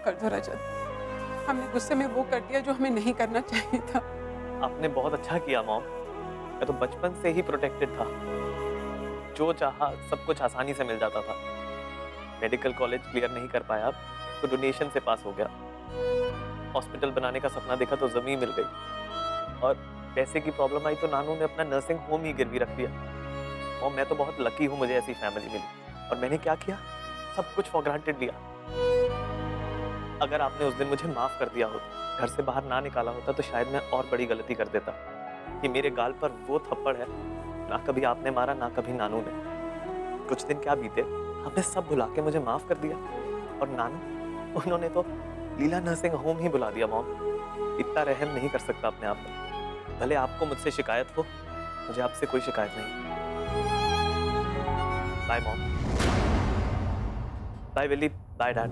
कर दो रजत। हमने गुस्से में वो कर दिया जो हमें नहीं करना चाहिए था। आपने बहुत अच्छा किया मॉम। मैं तो बचपन से ही प्रोटेक्टेड था, जो चाहा सब कुछ आसानी से मिल जाता था। मेडिकल कॉलेज क्लियर नहीं कर पाया तो डोनेशन से पास हो गया। हॉस्पिटल बनाने का सपना देखा तो जमीन मिल गई, और पैसे की प्रॉब्लम आई तो नानू ने अपना नर्सिंग होम ही गिरवी रख दिया। और मैं तो बहुत लकी हूँ, मुझे ऐसी फैमिली मिली। और मैंने क्या किया, सब कुछ फॉर ग्रांटेड लिया। अगर आपने उस दिन मुझे माफ कर दिया होता, घर से बाहर ना निकाला होता, तो शायद मैं और बड़ी गलती कर देता। कि मेरे गाल पर वो थप्पड़ है, ना कभी आपने मारा ना कभी नानू ने। कुछ दिन क्या बीते, आपने सब भुला के मुझे माफ कर दिया। और नानू, उन्होंने तो लीला नर्सिंग होम ही बुला दिया। मॉम, इतना रहम नहीं कर सकता अपने आप पर। भले आपको मुझसे शिकायत हो, मुझे आपसे कोई शिकायत नहीं। Bye mom, bye Willy, bye dad.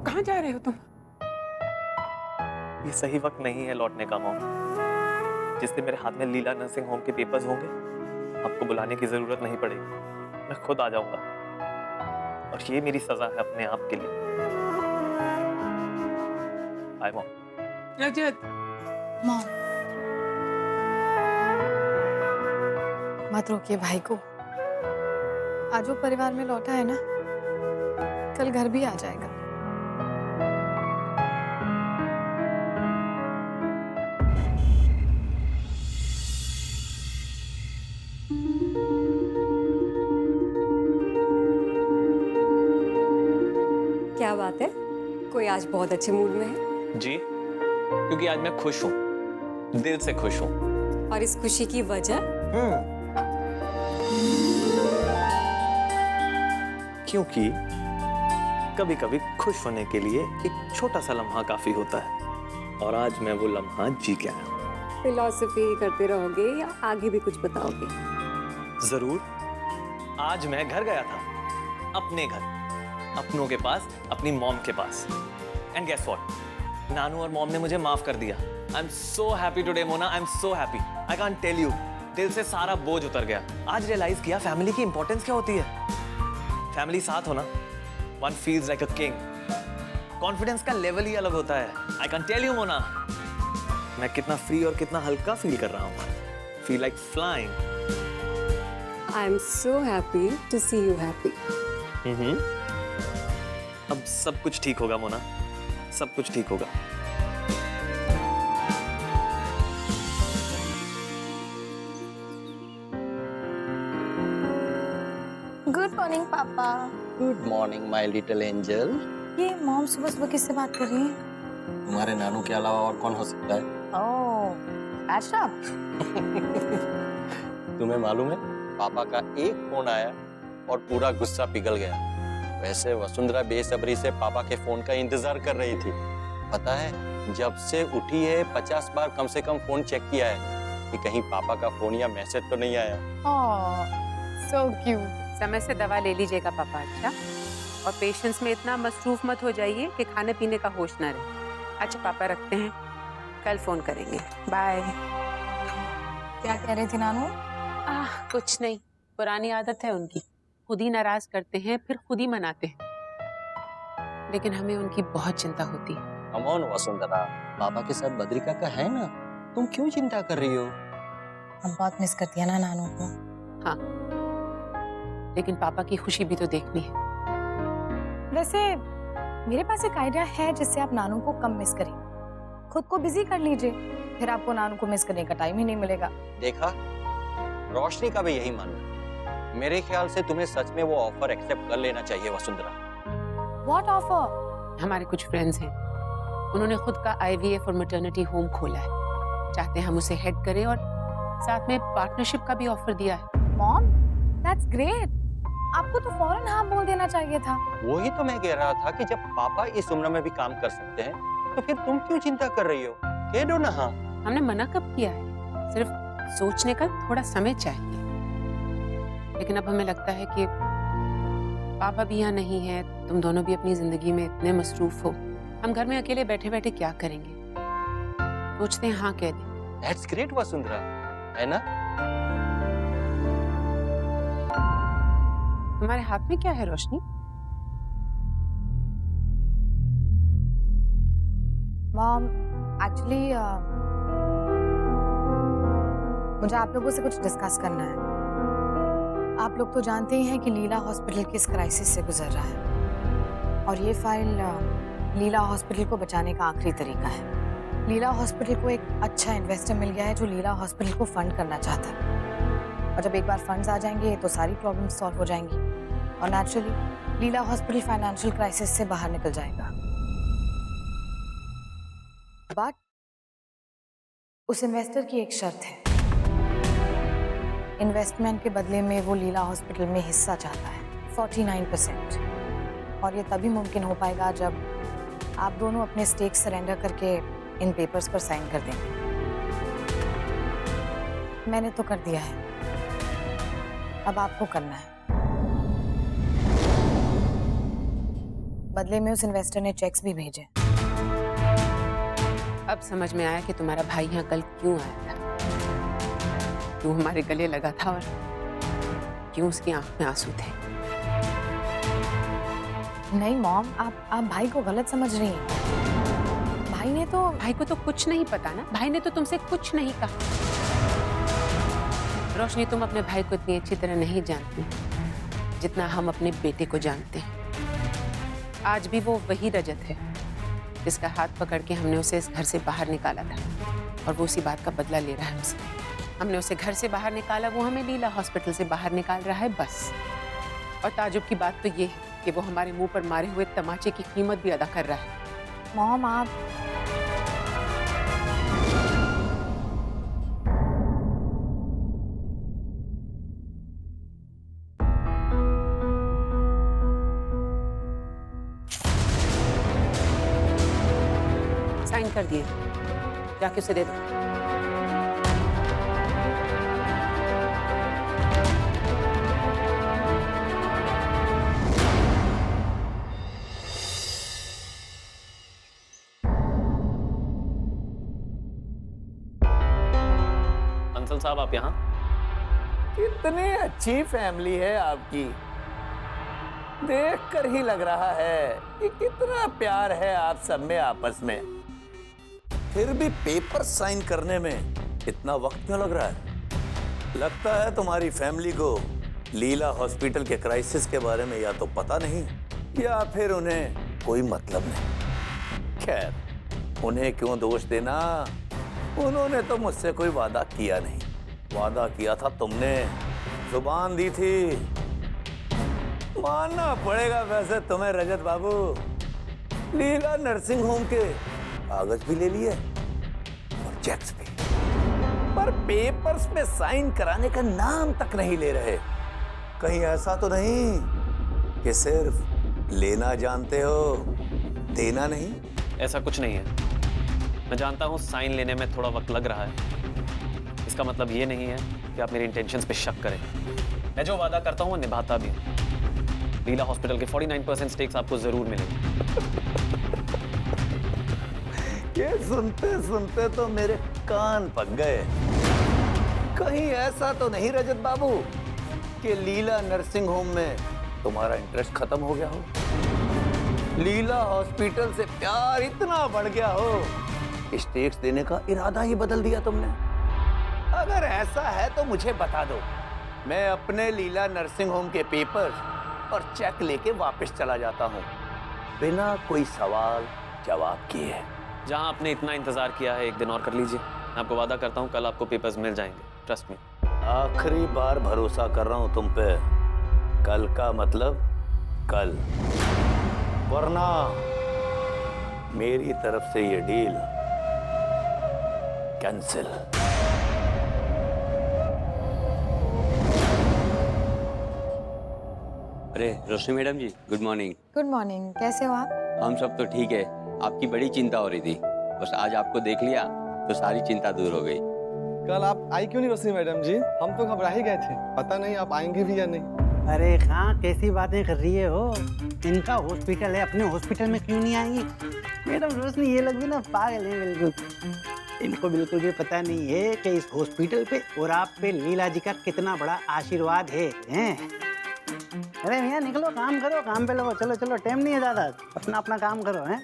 कहाँ जा रहे हो तुम? ये सही वक्त नहीं है लौटने का मॉम। जिस दिन मेरे हाथ में लीला नर्सिंग होम के पेपर्स होंगे, आपको बुलाने की जरूरत नहीं पड़ेगी, मैं खुद आ जाऊंगा। और ये मेरी सजा है अपने आप के लिए। Bye mom. रजत, मॉम, मत रोकिए भाई को। आज वो परिवार में लौटा है ना, कल घर भी आ जाएगा। क्या बात है, कोई आज बहुत अच्छे मूड में है? जी, क्योंकि आज मैं खुश हूँ, दिल से खुश हूँ। और इस खुशी की वजह? क्योंकि कभी कभी खुश होने के लिए एक छोटा सा लम्हा काफी होता है, और आज मैं वो लम्हा जी के आया। फिलॉसफी करते रहोगे या आगे भी कुछ बताओगे? जरूर। आज मैं घर गया था, अपने घर, अपनों के पास, अपनी मॉम के पास। एंड गेस व्हाट, नानू और मॉम ने मुझे माफ कर दिया। I am so happy today Mona, I am so happy, I can't tell you. दिल से सारा बोझ उतर गया। आज रियलाइज किया फैमिली की इंपॉर्टेंस क्या होती है। फैमिली साथ हो ना, one feels like a king. Confidence का लेवल ही अलग होता है। I can tell you Mona, मैं कितना फ्री और कितना हल्का फील कर रहा हूँ। Feel like flying. I am so happy to see you happy. अब सब कुछ ठीक होगा मोना, सब कुछ ठीक होगा। गुड मॉर्निंग पापा। Good morning my little angel. ये मॉम सुबह सुबह किससे बात कर रही है? तुम्हारे नानू के अलावा और कौन हो सकता है? ओह, अशरफ। तुम्हें मालूम है, पापा का एक फोन आया और पूरा गुस्सा पिघल गया। वैसे वसुंधरा बेसब्री से पापा के फोन का इंतजार कर रही थी। पता है, जब से उठी है 50 बार कम से कम फोन चेक किया है कि कहीं पापा का फोन या मैसेज तो नहीं आया। ओह, सो क्यूट। समय से दवा ले लीजिएगा पापा, अच्छा? और पेशेंस में इतना मसरूफ मत हो जाइए कि खाने पीने का होश ना रहे। अच्छा पापा, रखते हैं, कल फोन करेंगे। बाय। क्या कह रही थी नानू? कुछ नहीं, पुरानी आदत है उनकी, खुद ही नाराज करते हैं फिर खुद ही मनाते हैं। लेकिन हमें उनकी बहुत चिंता होती है। कम ऑन वसुंधरा, पापा के साथ बद्रिका का है ना, तुम क्यों चिंता कर रही हो? हम बहुत मिस करती है ना नानू को। हाँ, लेकिन पापा की खुशी भी तो देखनी है। वैसे मेरे पास एक आइडिया है जिससे आप नानू को कम मिस करें। खुद को बिजी कर लीजिए, फिर आपको नानू को मिस करने का टाइम ही नहीं मिलेगा। देखा, रोशनी का भी यही मानना है। मेरे ख्याल से तुम्हें सच में वो ऑफर एक्सेप्ट कर लेना चाहिए वसुंधरा। What offer? हमारे कुछ फ्रेंड्स हैं, उन्होंने खुद का IVF और मैटरनिटी होम खोला है। चाहते हैं हम उसे हेड करें और साथ में पार्टनरशिप का भी ऑफर दिया है। Mom, that's great. आपको तो फौरन हाँ बोल देना चाहिए था। वही तो मैं कह रहा था कि जब पापा इस उम्र में भी काम कर सकते हैं तो फिर तुम क्यों चिंता कर रही हो? कह दो ना हाँ। हमने मना कब किया है, सिर्फ सोचने का थोड़ा समय चाहिए। लेकिन अब हमें लगता है कि पापा भी यहाँ नहीं है, तुम दोनों भी अपनी जिंदगी में इतने मसरूफ हो, हम घर में अकेले बैठे बैठे क्या करेंगे। सोचते हैं हाँ कह दें। दैट्स ग्रेट वसुंधरा, है ना? हमारे हाथ में क्या है रोशनी? मॉम, एक्चुअली मुझे आप लोगों से कुछ डिस्कस करना है। आप लोग तो जानते ही हैं कि लीला हॉस्पिटल किस क्राइसिस से गुजर रहा है और ये फाइल लीला हॉस्पिटल को बचाने का आखिरी तरीका है। लीला हॉस्पिटल को एक अच्छा इन्वेस्टर मिल गया है जो लीला हॉस्पिटल को फंड करना चाहता है और जब एक बार फंड्स आ जाएंगे तो सारी प्रॉब्लम्स सॉल्व हो जाएंगी और नेचुरली लीला हॉस्पिटल फाइनेंशियल क्राइसिस से बाहर निकल जाएगा। बट उस इन्वेस्टर की एक शर्त है। इन्वेस्टमेंट के बदले में वो लीला हॉस्पिटल में हिस्सा चाहता है 49%, और ये तभी मुमकिन हो पाएगा जब आप दोनों अपने स्टेक सरेंडर करके इन पेपर्स पर साइन कर देंगे। मैंने तो कर दिया है, अब आपको करना है। बदले में उस इन्वेस्टर ने चेक्स भी भेजे। अब समझ में आया कि तुम्हारा भाई यहाँ कल क्यों आया था, क्यों हमारे गले लगा था और क्यों उसकी आंख में आंसू थे। नहीं मॉम, आप भाई को गलत समझ रही हैं। भाई को तो कुछ नहीं पता ना, भाई ने तो तुमसे कुछ नहीं कहा। रोशनी, तुम अपने भाई को इतनी अच्छी तरह नहीं जानती जितना हम अपने बेटे को जानते हैं। आज भी वो वही रजत है जिसका हाथ पकड़ के हमने उसे इस घर से बाहर निकाला था और वो उसी बात का बदला ले रहा है हमसे। हमने उसे घर से बाहर निकाला, वो हमें लीला हॉस्पिटल से बाहर निकाल रहा है, बस। और ताजुब की बात तो ये है कि वो हमारे मुंह पर मारे हुए तमाचे की कीमत भी अदा कर रहा है। मॉम, आप साइन कर दिए, जाके उसे दे दो। अंसल साहब, आप यहाँ? कितनी अच्छी फैमिली है आपकी, देखकर ही लग रहा है कि कितना प्यार है आप सब में आपस में। फिर भी पेपर साइन करने में इतना वक्त क्यों लग रहा है? लगता है तुम्हारी फैमिली को लीला हॉस्पिटल के क्राइसिस के बारे में या तो पता नहीं या फिर उन्हें कोई मतलब नहीं। खैर, उन्हें क्यों दोष देना, उन्होंने तो मुझसे कोई वादा किया नहीं। वादा किया था तुमने, जुबान दी थी। मानना पड़ेगा वैसे तुम्हें रजत बाबू, लीला नर्सिंग होम के कागज भी ले लिए और चेक्स भी, पर पेपर्स पे साइन कराने का नाम तक नहीं ले रहे। कहीं ऐसा तो नहीं कि सिर्फ लेना जानते हो, देना नहीं? ऐसा कुछ नहीं है। मैं जानता हूँ साइन लेने में थोड़ा वक्त लग रहा है, इसका मतलब ये नहीं है कि आप मेरी इंटेंशंस पे शक करें। मैं जो वादा करता हूँ वो निभाता भी हूँ। लीला हॉस्पिटल के 49% स्टेक्स आपको जरूर मिलेंगे। ये सुनते सुनते तो मेरे कान पक गए। कहीं ऐसा तो नहीं रजत बाबू कि लीला नर्सिंग होम में तुम्हारा इंटरेस्ट खत्म हो गया हो, लीला हॉस्पिटल से प्यार इतना बढ़ गया हो, स्टेक्स देने का इरादा ही बदल दिया तुमने? अगर ऐसा है तो मुझे बता दो, मैं अपने लीला नर्सिंग होम के पेपर्स और चेक लेके वापस चला जाता हूँ, बिना कोई सवाल जवाब किए। जहाँ आपने इतना इंतजार किया है, एक दिन और कर लीजिए। मैं आपको वादा करता हूँ कल आपको पेपर्स मिल जाएंगे, ट्रस्ट मी। आखिरी बार भरोसा कर रहा हूँ तुम पे। कल का मतलब कल, वरना मेरी तरफ से ये डील कैंसिल। अरे रोशनी मैडम जी, गुड मॉर्निंग। गुड मॉर्निंग, कैसे हो आप? हम सब तो ठीक है, आपकी बड़ी चिंता हो रही थी, बस आज आपको देख लिया तो सारी चिंता दूर हो गई। कल आप आई क्यों नहीं रोशनी मैडम जी? हम तो घबरा ही गए थे, पता नहीं आप आएंगे भी या नहीं। अरे हाँ, कैसी बातें कर रही है हो? इनका हॉस्पिटल है, अपने हॉस्पिटल में क्यों नहीं आएंगी? मैडम रोशनी, ये लोग भी ना पागल हैं बिल्कुल। इनको बिल्कुल भी पता नहीं है कि इस हॉस्पिटल पे और आप पे लीला जी का कितना बड़ा आशीर्वाद है, हैं? अरे भैया निकलो, काम करो, काम पे लगो। चलो चलो, टाइम नहीं है ज़्यादा, अपना अपना काम करो, हैं?